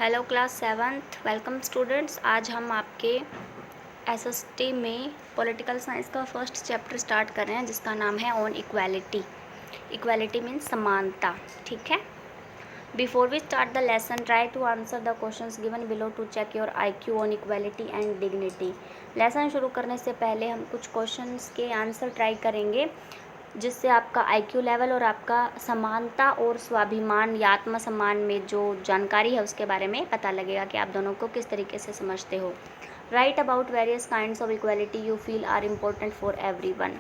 Hello class seventh, welcome students. आज हम आपके एसएसटी में पॉलिटिकल साइंस का फर्स्ट चैप्टर स्टार्ट कर रहे हैं जिसका नाम है ऑन इक्वालिटी। इक्वालिटी मीन्स समानता, ठीक है। Before we start the lesson try to answer the questions given below to check your IQ on equality and dignity. Lesson शुरू करने से पहले हम कुछ क्वेश्चंस के आंसर ट्राई करेंगे जिससे आपका आईक्यू लेवल और आपका समानता और स्वाभिमान या आत्मसम्मान में जो जानकारी है उसके बारे में पता लगेगा कि आप दोनों को किस तरीके से समझते हो। Write about various kinds of equality you feel are important for everyone.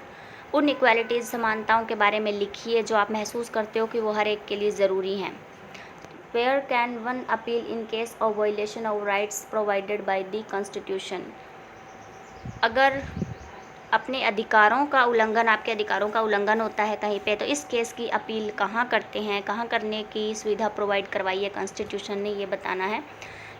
उन इक्वालिटीज़ समानताओं के बारे में लिखिए जो आप महसूस करते हो कि वो हर एक के लिए ज़रूरी हैं। Where can one appeal in case of violation of rights provided by the constitution. अगर अपने अधिकारों का उल्लंघन, आपके अधिकारों का उल्लंघन होता है कहीं पे, तो इस केस की अपील कहाँ करते हैं, कहाँ करने की सुविधा प्रोवाइड करवाई है कॉन्स्टिट्यूशन ने, ये बताना है।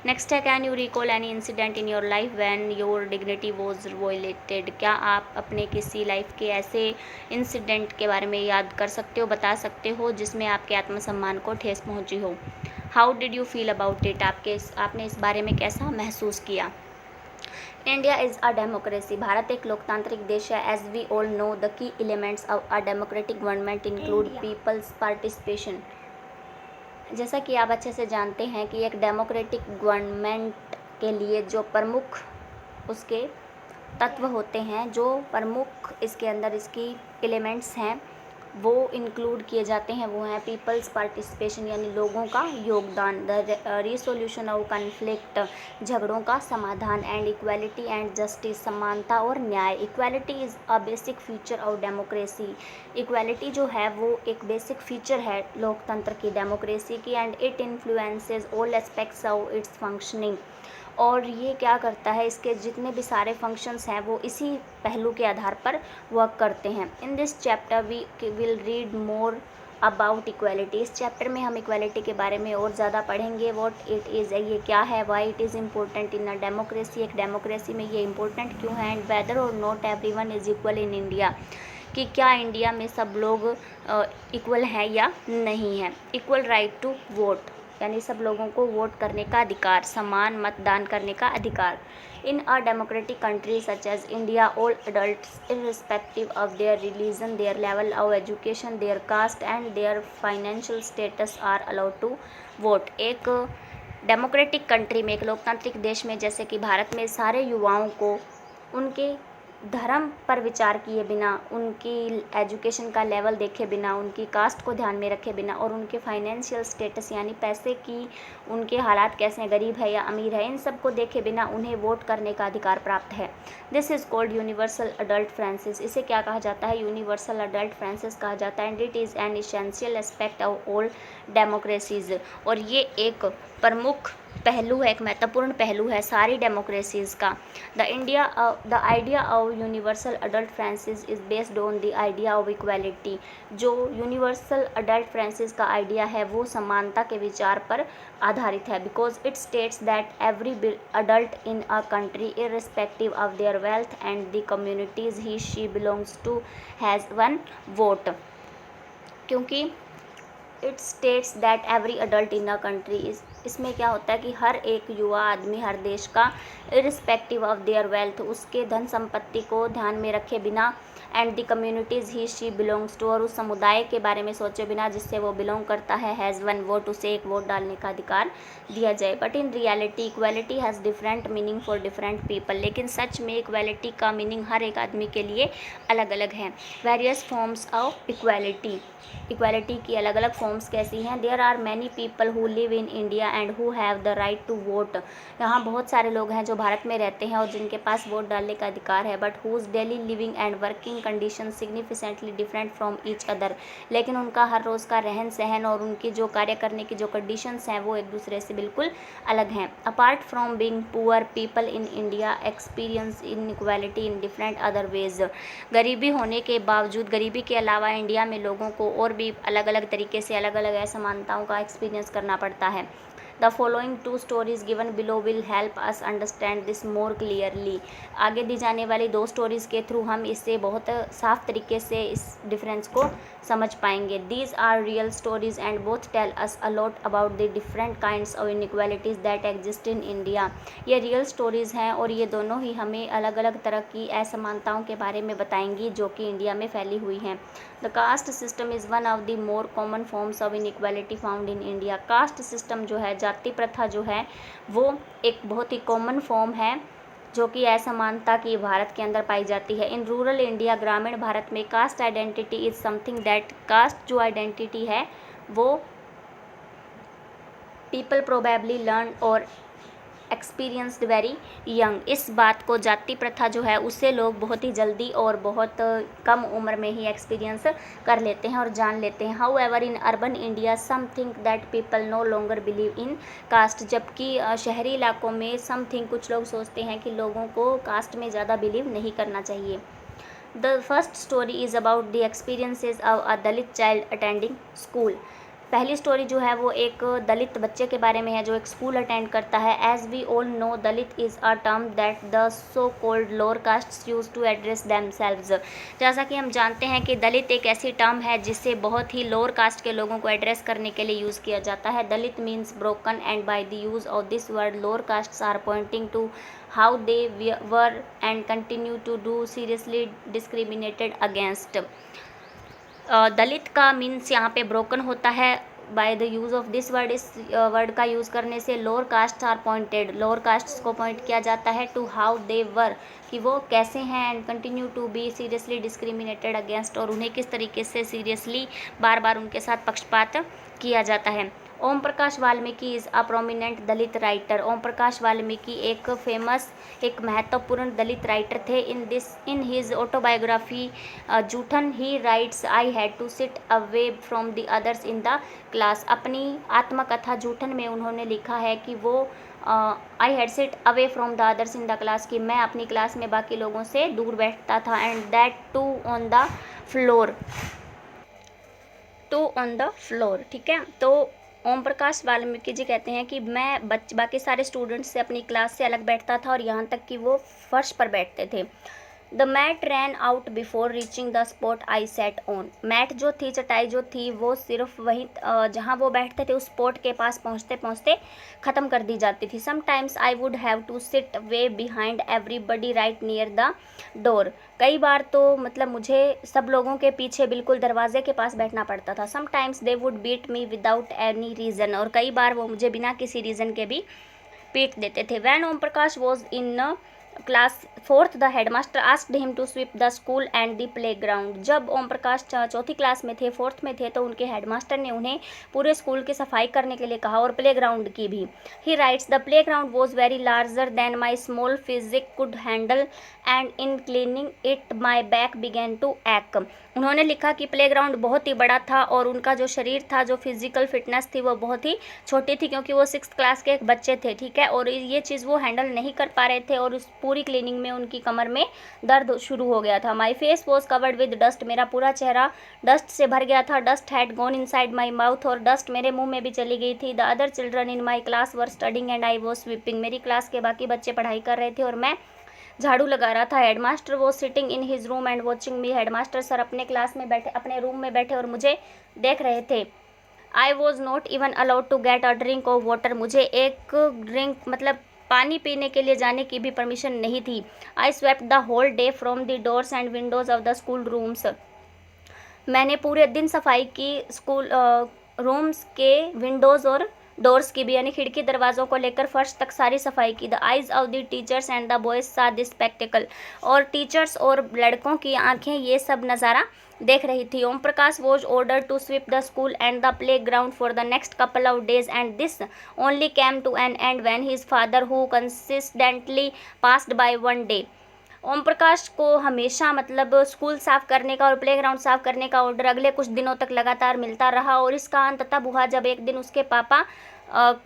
नेक्स्ट है, can you recall any incident in your life when your dignity was violated. क्या आप अपने किसी लाइफ के ऐसे इंसिडेंट के बारे में याद कर सकते हो, बता सकते हो जिसमें आपके आत्मसम्मान को ठेस पहुँची हो। How did you feel about it, आपने इस बारे में कैसा महसूस किया। India is a democracy. भारत एक लोकतांत्रिक देश है। As we all know the key elements of a democratic government include people's participation. जैसा कि आप अच्छे से जानते हैं कि एक डेमोक्रेटिक गवर्नमेंट के लिए जो प्रमुख उसके तत्व होते हैं, जो प्रमुख इसके अंदर इसकी एलिमेंट्स हैं वो इंक्लूड किए जाते हैं, वो हैं पीपल्स पार्टिसिपेशन यानी लोगों का योगदान, द रिसोल्यूशन ऑफ कन्फ्लिक्ट झगड़ों का समाधान, एंड इक्वालिटी एंड जस्टिस समानता और न्याय। Equality is a basic feature of democracy. Equality जो है वो एक बेसिक फीचर है लोकतंत्र की, डेमोक्रेसी की, and it influences all aspects of its functioning. और ये क्या करता है, इसके जितने भी सारे फंक्शंस हैं वो इसी पहलू के आधार पर वर्क करते हैं। In this chapter we will read more about equality. इस चैप्टर में हम इक्वालिटी के बारे में और ज़्यादा पढ़ेंगे। व्हाट इट इज़, ये क्या है, why it is important in a democracy, एक डेमोक्रेसी में ये इम्पोर्टेंट क्यों है, एंड वेदर और not everyone is equal in India, कि क्या इंडिया में सब लोग इक्वल हैं या नहीं है। इक्वल राइट टू वोट यानी सब लोगों को वोट करने का अधिकार, समान मतदान करने का अधिकार। In a democratic country such as India, all adults irrespective of their religion, their level of education, their caste and their financial status are allowed to vote. एक डेमोक्रेटिक कंट्री में, एक लोकतांत्रिक देश में जैसे कि भारत में, सारे युवाओं को उनके धर्म पर विचार किए बिना, उनकी एजुकेशन का लेवल देखे बिना, उनकी कास्ट को ध्यान में रखे बिना और उनके फाइनेंशियल स्टेटस यानी पैसे की उनके हालात कैसे हैं, गरीब है या अमीर है, इन सब को देखे बिना उन्हें वोट करने का अधिकार प्राप्त है। This is called universal adult Francis. इसे क्या कहा जाता है, यूनिवर्सल अडल्ट फ्रांसिस कहा जाता है। And it is an essential aspect of all democracies. और ये एक प्रमुख पहलू है, एक महत्वपूर्ण पहलू है सारी डेमोक्रेसीज़ का। The idea of universal adult franchise is based on the idea of equality. जो यूनिवर्सल अडल्ट फ्रांसिस का आइडिया है वो समानता के विचार पर आधारित है। Because it states that every adult in a country irrespective of their wealth and the communities he she belongs to has one vote. क्योंकि it states that every adult in a country is, इसमें क्या होता है कि हर एक युवा आदमी हर देश का इरिस्पेक्टिव ऑफ देयर वेल्थ, उसके धन संपत्ति को ध्यान में रखे बिना, and the communities he she belongs to, और उस समुदाय के बारे में सोचे बिना जिससे वो बिलोंग करता है, हैज़ वन वोट, उसे एक वोट डालने का अधिकार दिया जाए। But in reality equality has different meaning for different people. लेकिन सच में इक्वालिटी का मीनिंग हर एक आदमी के लिए अलग अलग है। Various forms of equality, equality की अलग अलग फॉर्म्स कैसी हैं। There are many people who live in India and who have the right to vote. यहाँ बहुत सारे लोग हैं जो भारत में रहते हैं और जिनके पास वोट डालने का अधिकार है। But whose daily living and working condition significantly different from each other. लेकिन उनका हर रोज़ का रहन सहन और उनकी जो कार्य करने की जो कंडीशंस हैं वो एक दूसरे से बिल्कुल अलग हैं। Apart from being poor, people in India experience inequality in different other ways. गरीबी होने के बावजूद, गरीबी के अलावा इंडिया में लोगों को और भी अलग अलग तरीके से अलग अलग असमानताओं का एक्सपीरियंस करना पड़ता है। The following 2 stories given below will help us understand this more clearly. आगे दी जाने वाली 2 स्टोरीज़ के थ्रू हम इससे बहुत साफ तरीके से इस डिफरेंस को समझ पाएंगे। These are real stories and both tell us a lot about the different kinds of inequalities that exist in India. ये रियल स्टोरीज़ हैं और ये दोनों ही हमें अलग अलग तरह की असमानताओं के बारे में बताएंगी जो कि इंडिया में फैली हुई हैं। The caste system is one of the more common forms of inequality found in India. Caste system जो है, जाति प्रथा जो है, वो एक बहुत ही कॉमन फॉर्म है जो कि असमानता की भारत के अंदर पाई जाती है। इन रूरल इंडिया, ग्रामीण भारत में caste identity is something that, caste जो आइडेंटिटी है वो पीपल प्रोबेबली लर्न और एक्सपीरियंस्ड वेरी यंग। इस बात को, जाति प्रथा जो है उसे लोग बहुत ही जल्दी और बहुत कम उम्र में ही एक्सपीरियंस कर लेते हैं और जान लेते हैं। However in urban India some think that people no longer believe in caste. जबकि शहरी इलाकों में समथिंग, कुछ लोग सोचते हैं कि लोगों को कास्ट में ज़्यादा बिलीव नहीं करना चाहिए। The first story is about the experiences of a Dalit child attending school. पहली स्टोरी जो है वो एक दलित बच्चे के बारे में है जो एक स्कूल अटेंड करता है। As we all know, Dalit is a term that the so called lower caste use to address themselves. जैसा कि हम जानते हैं कि दलित एक ऐसी टर्म है जिससे बहुत ही लोअर कास्ट के लोगों को एड्रेस करने के लिए यूज़ किया जाता है। Dalit means broken and by the use of this word lower castes are pointing to how they were and continue to do seriously discriminated against. Dalit का मीन्स यहाँ पे ब्रोकन होता है by the use of this word. इस word का use करने से lower caste are pointed, lower castes को पॉइंट किया जाता है टू हाउ दे वर, कि वो कैसे हैं, and continue to be seriously discriminated against, और उन्हें किस तरीके से सीरियसली बार बार उनके साथ पक्षपात किया जाता है। Om Prakash Valmiki is a prominent Dalit writer. Om Prakash Valmiki एक फेमस, एक महत्वपूर्ण दलित राइटर थे। In his autobiography Joothan he writes, I had to sit away from the others in the class. अपनी आत्मकथा जूठन में उन्होंने लिखा है कि वो I had sit away from the others in the class, कि मैं अपनी क्लास में बाकी लोगों से दूर बैठता था, and that too on the floor, ठीक है। तो ओम प्रकाश वाल्मीकि जी कहते हैं कि मैं बाकी सारे स्टूडेंट्स से अपनी क्लास से अलग बैठता था और यहाँ तक कि वो फर्श पर बैठते थे। The mat ran out before reaching the spot I sat on. Mat जो थी, चटाई जो थी, वो सिर्फ वहीं जहाँ वो बैठते थे उस स्पॉट के पास पहुँचते पहुँचते ख़त्म कर दी जाती थी। Sometimes I would have to sit way behind everybody right near the door. कई बार तो मतलब मुझे सब लोगों के पीछे बिल्कुल दरवाजे के पास बैठना पड़ता था। Sometimes they would beat me without any reason, और कई बार वो मुझे बिना किसी रीज़न के भी पीट देते थे। When Om Prakash was in class 4th the headmaster asked him to sweep the school and the playground. जब ओम प्रकाश चौथी क्लास में थे, 4th में थे, तो उनके हेडमास्टर ने उन्हें पूरे स्कूल की सफाई करने के लिए कहा और प्ले ग्राउंड की भी। He writes, the playground was very larger than my small physique could handle and in cleaning it my back began to ache. उन्होंने लिखा कि प्ले ग्राउंड बहुत ही बड़ा था और उनका जो शरीर था, जो फिजिकल फिटनेस थी, वो बहुत ही छोटी थी, क्योंकि वो 6th क्लास के एक बच्चे थे, ठीक है। और ये चीज़ वो हैंडल नहीं कर पा रहे थे और उस पूरी क्लीनिंग में उनकी कमर में दर्द शुरू हो गया था। My face was covered with dust. मेरा पूरा चेहरा डस्ट से भर गया था। Dust had gone inside my mouth, और डस्ट मेरे मुंह में भी चली गई थी। The other children in my class were studying and I was sweeping. मेरी क्लास के बाकी बच्चे पढ़ाई कर रहे थे और मैं झाड़ू लगा रहा था। हेडमास्टर वो sitting in his room and watching me. Headmaster sir अपने क्लास में बैठे, अपने रूम में बैठे और मुझे देख रहे थे। I was not even allowed to get a drink of water. मुझे एक ड्रिंक मतलब पानी पीने के लिए जाने की भी परमिशन नहीं थी। I swept the whole day from the doors and windows of the school rooms. मैंने पूरे दिन सफाई की स्कूल रूम्स के विंडोज़ और डोर्स की भी, यानी खिड़की दरवाज़ों को लेकर फर्श तक सारी सफाई की। The eyes of the teachers and the boys सा दिस स्पेक्टिकल। और टीचर्स और लड़कों की आंखें ये सब नज़ारा देख रही थी। Om Prakash was order to sweep the school and the playground for the next couple of days and this only came to an end when his father who consistently passed by one day. Om Prakash को हमेशा मतलब school साफ़ करने का और playground साफ़ करने का ऑर्डर अगले कुछ दिनों तक लगातार मिलता रहा, और इसका अंत तब हुआ जब एक दिन उसके पापा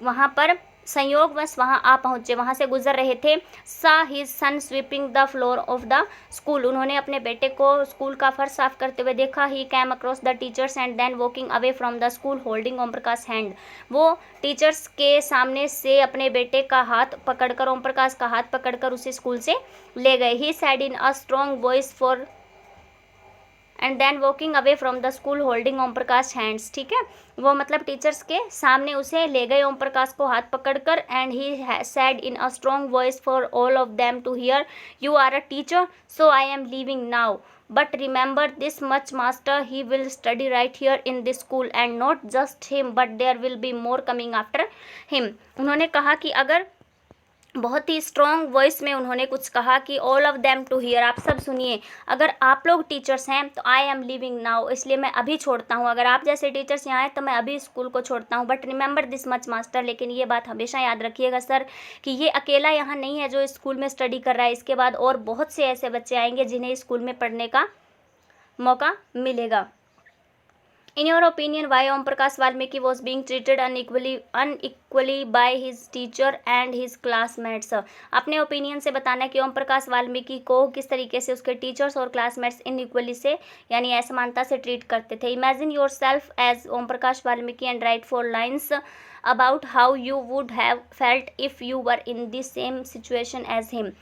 वहाँ पर संयोगवश वहाँ आ पहुँचे, वहाँ से गुजर रहे थे। सा his son sweeping the floor of the school, उन्होंने अपने बेटे को स्कूल का फर्श साफ करते हुए देखा। He came across the teachers and then walking away from the school holding Om Prakash hand, वो टीचर्स के सामने से अपने बेटे का हाथ पकड़कर, ओम प्रकाश का हाथ पकड़कर उसे स्कूल से ले गए। He said in a strong voice for and then walking away from the school holding Om Prakash hands, ठीक है, वो मतलब टीचर्स के सामने उसे ले गए ओम प्रकाश को हाथ पकड़कर। And he said in a strong voice for all of them to hear, you are a teacher so I am leaving now, but remember this much master, he will study right here in this school and not just him but there will be more coming after him. उन्होंने कहा कि अगर बहुत ही strong voice में उन्होंने कुछ कहा कि all of them to hear, आप सब सुनिए, अगर आप लोग टीचर्स हैं तो आई एम लिविंग नाउ, इसलिए मैं अभी छोड़ता हूँ, अगर आप जैसे टीचर्स यहाँ हैं तो मैं अभी स्कूल को छोड़ता हूँ। But remember this much master, लेकिन ये बात हमेशा याद रखिएगा सर कि ये अकेला यहाँ नहीं है जो स्कूल में स्टडी कर रहा है, इसके बाद और बहुत से ऐसे बच्चे आएंगे जिन्हें स्कूल में पढ़ने का मौका मिलेगा। In your opinion, why Om Prakash Valmiki was being treated unequally by his teacher and his classmates? अपने ओपिनियन से बताना कि ओम प्रकाश वाल्मीकि को किस तरीके से उसके टीचर्स और क्लासमेट्स इनइक्वली से यानी असमानता से ट्रीट करते थे। Imagine yourself as Om Prakash Valmiki and write 4 lines about how you would have felt if you were in the same situation as him.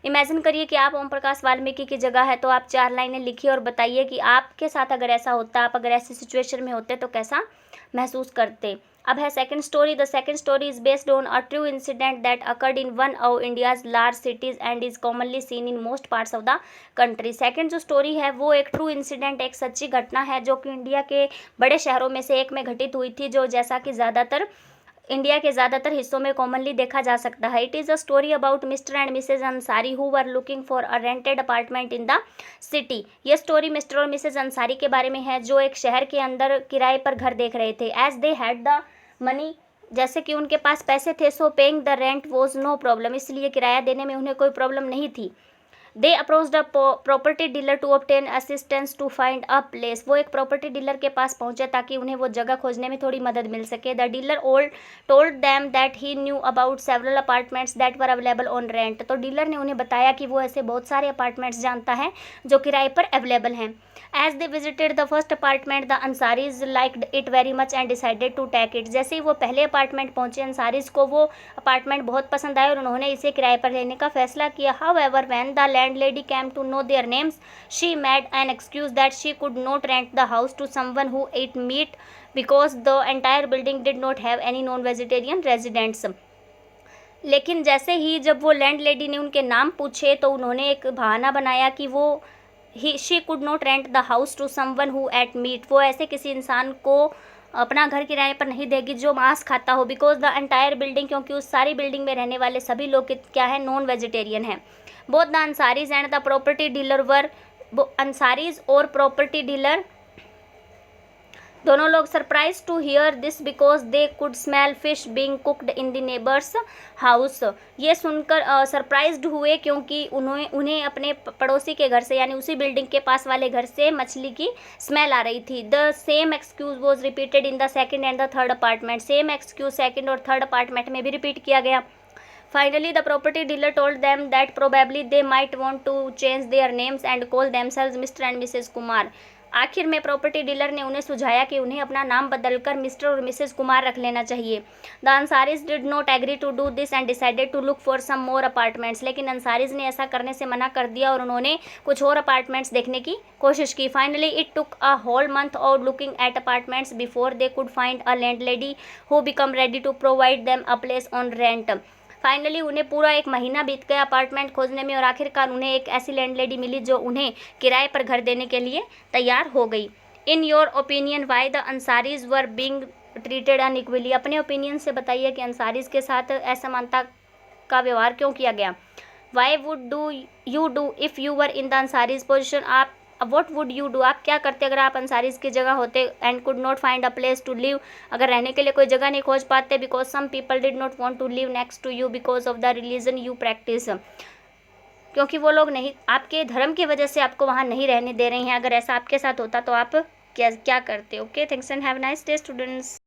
Imagine करिए कि आप ओम प्रकाश वाल्मीकि की जगह है तो आप 4 लाइनें लिखिए और बताइए कि आपके साथ अगर ऐसा होता, आप अगर ऐसी सिचुएशन में होते तो कैसा महसूस करते। अब है second story. The second story is based on a true incident that occurred in one of India's large cities and is commonly seen in most parts of the country. Second जो story है वो एक true incident, एक सच्ची घटना है जो कि इंडिया के बड़े शहरों में से एक में घटित हुई थी, जो जैसा कि इंडिया के ज़्यादातर हिस्सों में कॉमनली देखा जा सकता है। It is a story about mister and missus Ansari who were looking for a rented apartment in the city. ये स्टोरी मिस्टर और मिसेज अंसारी के बारे में है जो एक शहर के अंदर किराए पर घर देख रहे थे। As they had the money, जैसे कि उनके पास पैसे थे, so paying the rent was no problem, इसलिए किराया देने में उन्हें कोई प्रॉब्लम नहीं थी। They approached a property dealer to obtain assistance to find a place, वो एक प्रॉपर्टी डीलर के पास पहुंचे ताकि उन्हें वो जगह खोजने में थोड़ी मदद मिल सके। The dealer told them that he knew about several apartments that were available on rent, तो डीलर ने उन्हें बताया कि वो ऐसे बहुत सारे अपार्टमेंट्स जानता है जो किराए पर अवेलेबल हैं। As they visited the first apartment the Ansaris liked it very much and decided to take it, जैसे ही वो पहले अपार्टमेंट पहुंचे अंसारीज को वो अपार्टमेंट बहुत पसंद आया और उन्होंने इसे किराए पर लेने का फैसला किया। However when the landlady came to know their names she made an excuse that she could not rent the house to someone who ate meat because the entire building did not have any non vegetarian residents. लेकिन जैसे ही जब वो landlady ने उनके नाम पूछे तो उन्होंने एक बहाना बनाया कि वो she could not rent the house to someone who ate meat, वो ऐसे किसी इंसान को अपना घर किराए पर नहीं देगी जो मांस खाता हो। बिकॉज द एंटायर बिल्डिंग, क्योंकि उस सारी बिल्डिंग में रहने वाले सभी लोग क्या है, नॉन वेजिटेरियन है। Both the Ansaris and the property dealer were, Ansaris और प्रॉपर्टी डीलर दोनों लोग surprise to hear this because they could smell fish being cooked in the neighbours house, ये सुनकर सरप्राइज्ड हुए क्योंकि उन्हें अपने पड़ोसी के घर से यानी उसी बिल्डिंग के पास वाले घर से मछली की स्मेल आ रही थी। The same excuse was repeated in the second and the third apartment, same excuse second और थर्ड अपार्टमेंट में भी रिपीट किया गया। Finally, the property dealer told them that probably they might want to change their names and call themselves Mr. and Mrs. Kumar. आखिर में property dealer ने उन्हें सुझाया कि उन्हें अपना नाम बदलकर मिस्टर और मिसेस कुमार रख लेना चाहिए। The Ansaris did not agree to do this and decided to look for some more apartments, लेकिन अंसारीज ने ऐसा करने से मना कर दिया और उन्होंने कुछ और अपार्टमेंट्स देखने की कोशिश की। Finally it took a whole month of looking at apartments before they could find a landlady who become ready to provide them a place on rent. Finally उन्हें पूरा 1 महीना बीत गया अपार्टमेंट खोजने में और आखिरकार उन्हें एक ऐसी लैंडलेडी मिली जो उन्हें किराए पर घर देने के लिए तैयार हो गई। In your opinion why the Ansaris were being treated unequally, अपने ओपिनियन से बताइए कि अंसारीज के साथ असमानता का व्यवहार क्यों किया गया। Why would you do if you were in the Ansaris position, what would you do, आप क्या करते अगर आप अंसारीज की जगह होते। And could not find a place to live, अगर रहने के लिए कोई जगह नहीं खोज पाते। Because some people did not want to live next to you because of the religion you practise, क्योंकि वो लोग नहीं, आपके धर्म की वजह से आपको वहाँ नहीं रहने दे रही हैं। अगर ऐसा आपके साथ होता तो आप क्या करते। Okay, thanks and have a nice day students.